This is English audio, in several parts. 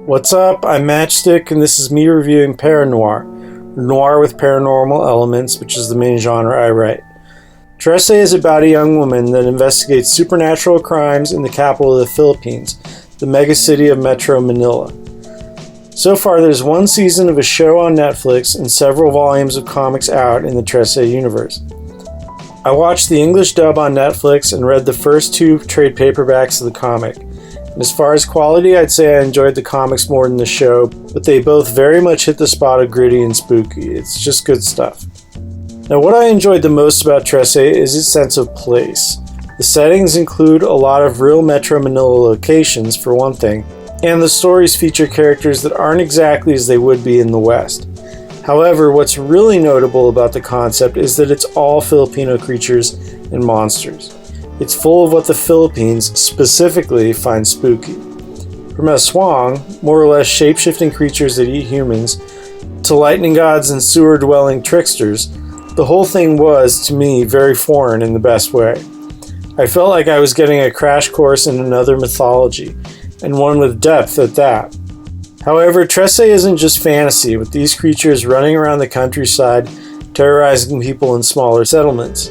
What's up? I'm Matchstick, and this is me reviewing Noir with paranormal elements, which is the main genre I write. Trese is about a young woman that investigates supernatural crimes in the capital of the Philippines, the megacity of Metro Manila. So far, there's one season of a show on Netflix and several volumes of comics out in the Trese universe. I watched the English dub on Netflix and read the first two trade paperbacks of the comic. And as far as quality, I'd say I enjoyed the comics more than the show, but they both very much hit the spot of gritty and spooky. It's just good stuff. Now, what I enjoyed the most about Trese is its sense of place. The settings include a lot of real Metro Manila locations, for one thing, and the stories feature characters that aren't exactly as they would be in the West. However, what's really notable about the concept is that it's all Filipino creatures and monsters. It's full of what the Philippines specifically find spooky. From aswang, more or less shape-shifting creatures that eat humans, to lightning gods and sewer-dwelling tricksters, the whole thing was, to me, very foreign in the best way. I felt like I was getting a crash course in another mythology, and one with depth at that. However, Trese isn't just fantasy, with these creatures running around the countryside, terrorizing people in smaller settlements.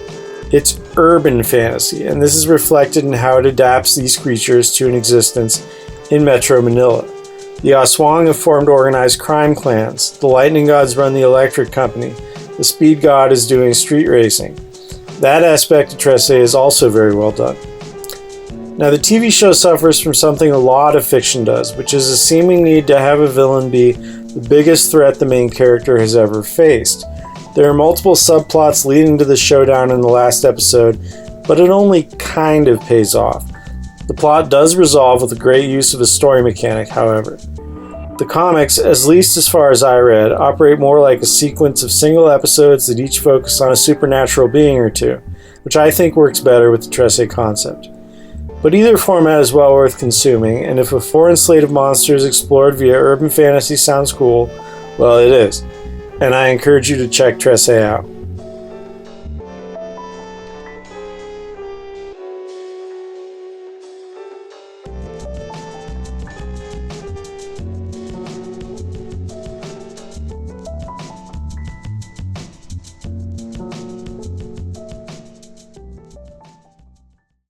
It's urban fantasy, and this is reflected in how it adapts these creatures to an existence in Metro Manila. The aswang have formed organized crime clans, the lightning gods run the electric company, the speed god is doing street racing. That aspect of Trese is also very well done. Now, the TV show suffers from something a lot of fiction does, which is a seeming need to have a villain be the biggest threat the main character has ever faced. There are multiple subplots leading to the showdown in the last episode, but it only kind of pays off. The plot does resolve with a great use of a story mechanic, however. The comics, at least as far as I read, operate more like a sequence of single episodes that each focus on a supernatural being or two, which I think works better with the Trese concept. But either format is well worth consuming, and if a foreign slate of monsters explored via urban fantasy sounds cool, well, it is. And I encourage you to check Trese out.